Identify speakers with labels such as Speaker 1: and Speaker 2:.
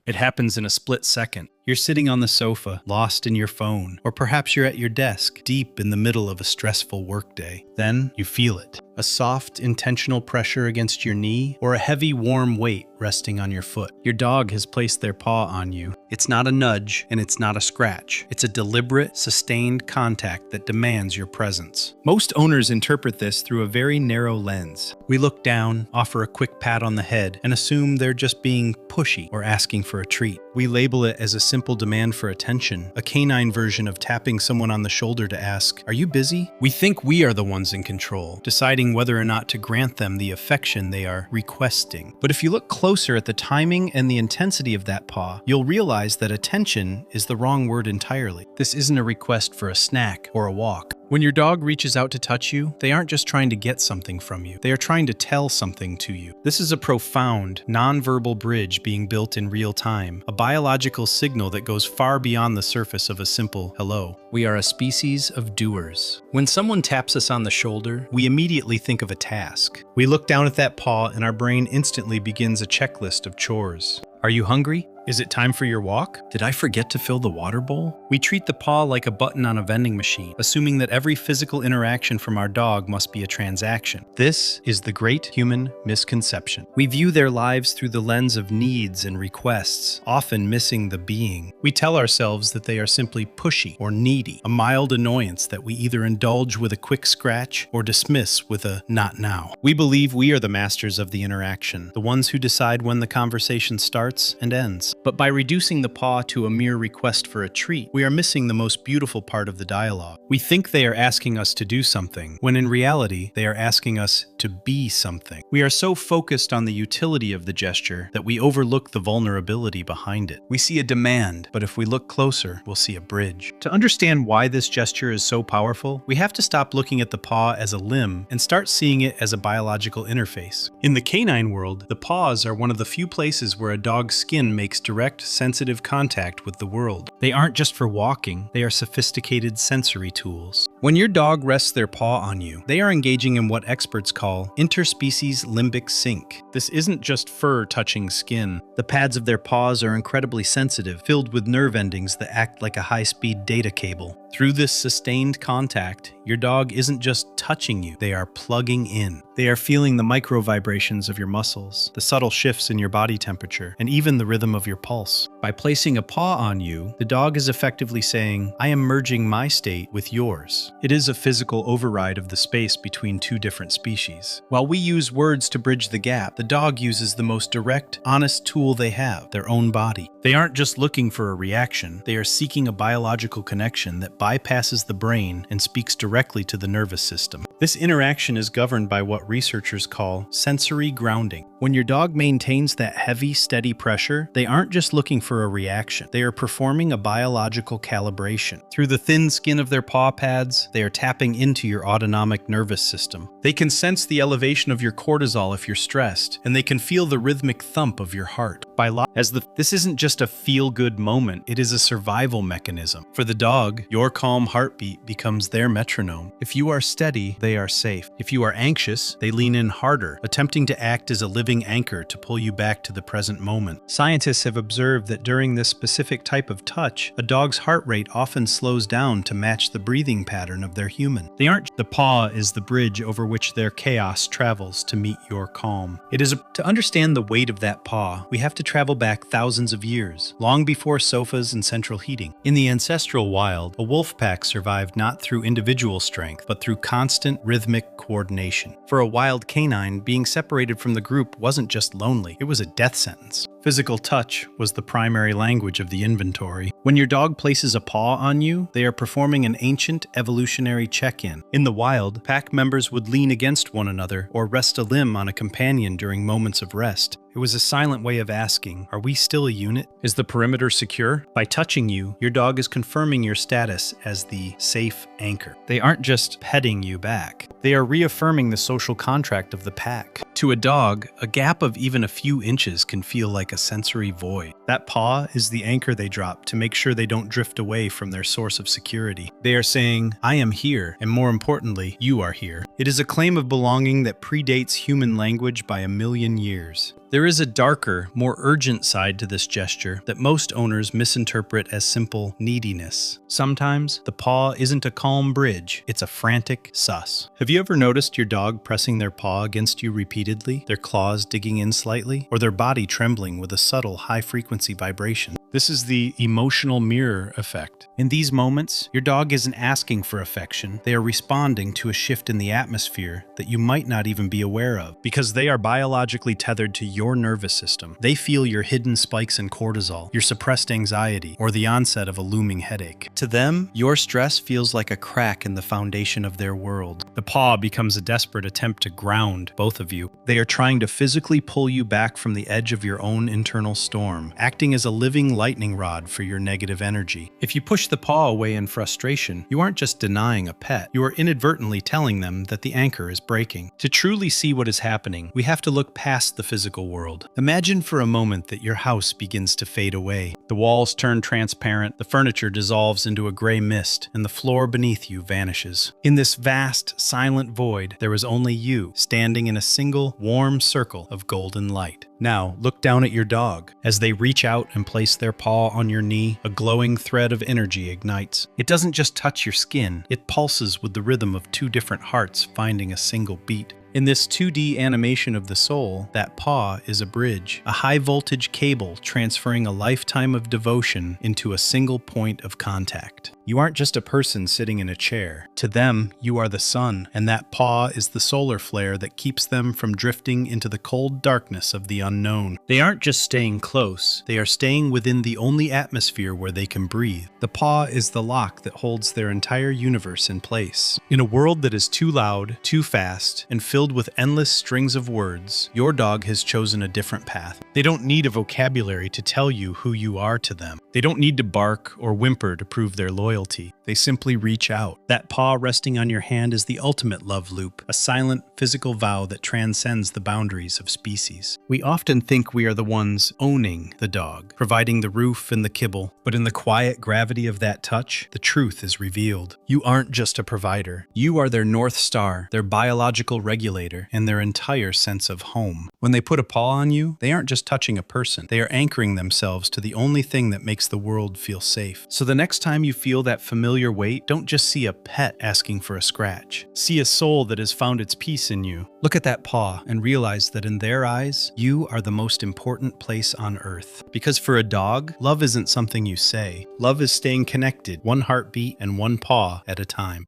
Speaker 1: It happens in a split second. You're sitting on the sofa, lost in your phone, or perhaps you're at your desk, deep in the middle of a stressful workday. Then you feel it. A soft, intentional pressure against your knee, or a heavy, warm weight resting on your foot. Your dog has placed their paw on you. It's not a nudge, and it's not a scratch. It's a deliberate, sustained contact that demands your presence. Most owners interpret this through a very narrow lens. We look down, offer a quick pat on the head, and assume they're just being pushy or asking for a treat. We label it as a simple demand for attention, a canine version of tapping someone on the shoulder to ask, "Are you busy?" We think we are the ones in control, deciding whether or not to grant them the affection they are requesting. But if you look closer at the timing and the intensity of that paw, you'll realize that attention is the wrong word entirely. This isn't a request for a snack or a walk. When your dog reaches out to touch you, they aren't just trying to get something from you. They are trying to tell something to you. This is a profound, nonverbal bridge being built in real time, a biological signal that goes far beyond the surface of a simple hello. We are a species of doers. When someone taps us on the shoulder, we immediately think of a task. We look down at that paw and our brain instantly begins a checklist of chores. Are you hungry? Is it time for your walk? Did I forget to fill the water bowl? We treat the paw like a button on a vending machine, assuming that every physical interaction from our dog must be a transaction. This is the great human misconception. We view their lives through the lens of needs and requests, often missing the being. We tell ourselves that they are simply pushy or needy, a mild annoyance that we either indulge with a quick scratch or dismiss with a not now. We believe we are the masters of the interaction, the ones who decide when the conversation starts and ends. But by reducing the paw to a mere request for a treat, we are missing the most beautiful part of the dialogue. We think they are asking us to do something, when in reality, they are asking us to be something. We are so focused on the utility of the gesture that we overlook the vulnerability behind it. We see a demand, but if we look closer, we'll see a bridge. To understand why this gesture is so powerful, we have to stop looking at the paw as a limb and start seeing it as a biological interface. In the canine world, the paws are one of the few places where a dog's skin makes direct, sensitive contact with the world. They aren't just for walking, they are sophisticated sensory tools. When your dog rests their paw on you, they are engaging in what experts call Interspecies Limbic Sync. This isn't just fur touching skin. The pads of their paws are incredibly sensitive, filled with nerve endings that act like a high-speed data cable. Through this sustained contact, your dog isn't just touching you, they are plugging in. They are feeling the micro vibrations of your muscles, the subtle shifts in your body temperature, and even the rhythm of your pulse. By placing a paw on you, the dog is effectively saying, "I am merging my state with yours." It is a physical override of the space between two different species. While we use words to bridge the gap, the dog uses the most direct, honest tool they have, their own body. They aren't just looking for a reaction, they are seeking a biological connection that bypasses the brain and speaks directly to the nervous system. This interaction is governed by what researchers call sensory grounding. When your dog maintains that heavy, steady pressure, they aren't just looking for a reaction. They are performing a biological calibration. Through the thin skin of their paw pads, they are tapping into your autonomic nervous system. They can sense the elevation of your cortisol if you're stressed, and they can feel the rhythmic thump of your heart. This isn't just a feel-good moment, it is a survival mechanism. For the dog, your calm heartbeat becomes their metronome. If you are steady, they are safe. If you are anxious, they lean in harder, attempting to act as a living anchor to pull you back to the present moment. Scientists have observed that during this specific type of touch, a dog's heart rate often slows down to match the breathing pattern of their human. The paw is the bridge over which their chaos travels to meet your calm. To understand the weight of that paw, we have to travel back thousands of years, long before sofas and central heating. In the ancestral wild, a wolf pack survived not through individual strength, but through constant rhythmic coordination. For a wild canine, being separated from the group wasn't just lonely, it was a death sentence. Physical touch was the primary language of the inventory. When your dog places a paw on you, they are performing an ancient evolutionary check-in. In the wild, pack members would lean against one another or rest a limb on a companion during moments of rest. It was a silent way of asking, are we still a unit? Is the perimeter secure? By touching you, your dog is confirming your status as the safe anchor. They aren't just petting you back. They are reaffirming the social contract of the pack. To a dog, a gap of even a few inches can feel like a sensory void. That paw is the anchor they drop to make sure they don't drift away from their source of security. They are saying, I am here, and more importantly, you are here. It is a claim of belonging that predates human language by 1,000,000 years. There is a darker, more urgent side to this gesture that most owners misinterpret as simple neediness. Sometimes, the paw isn't a calm bridge, it's a frantic sus. Have you ever noticed your dog pressing their paw against you repeatedly, their claws digging in slightly, or their body trembling with a subtle high-frequency vibration? This is the emotional mirror effect. In these moments, your dog isn't asking for affection, they are responding to a shift in the atmosphere that you might not even be aware of, because they are biologically tethered to your nervous system. They feel your hidden spikes in cortisol, your suppressed anxiety, or the onset of a looming headache. To them, your stress feels like a crack in the foundation of their world. The paw becomes a desperate attempt to ground both of you. They are trying to physically pull you back from the edge of your own internal storm, acting as a living lightning rod for your negative energy. If you push the paw away in frustration, you aren't just denying a pet, you are inadvertently telling them that the anchor is breaking. To truly see what is happening, we have to look past the physical world. Imagine for a moment that your house begins to fade away. The walls turn transparent, the furniture dissolves into a gray mist, and the floor beneath you vanishes. In this vast, silent void, there is only you, standing in a single, warm circle of golden light. Now, look down at your dog. As they reach out and place their paw on your knee, a glowing thread of energy ignites. It doesn't just touch your skin, it pulses with the rhythm of two different hearts finding a single beat. In this 2D animation of the soul, that paw is a bridge, a high-voltage cable transferring a lifetime of devotion into a single point of contact. You aren't just a person sitting in a chair. To them, you are the sun, and that paw is the solar flare that keeps them from drifting into the cold darkness of the unknown. They aren't just staying close, they are staying within the only atmosphere where they can breathe. The paw is the lock that holds their entire universe in place. In a world that is too loud, too fast, and filled with endless strings of words, your dog has chosen a different path. They don't need a vocabulary to tell you who you are to them. They don't need to bark or whimper to prove their loyalty. They simply reach out. That paw resting on your hand is the ultimate love loop, a silent, physical vow that transcends the boundaries of species. We often think we are the ones owning the dog, providing the roof and the kibble, but in the quiet gravity of that touch, the truth is revealed. You aren't just a provider. You are their North Star, their biological regulator, and their entire sense of home. When they put a paw on you, they aren't just touching a person. They are anchoring themselves to the only thing that makes the world feel safe. So the next time you feel that familiar weight, don't just see a pet asking for a scratch. See a soul that has found its peace in you. Look at that paw and realize that in their eyes, you are the most important place on earth. Because for a dog, love isn't something you say. Love is staying connected, one heartbeat and one paw at a time.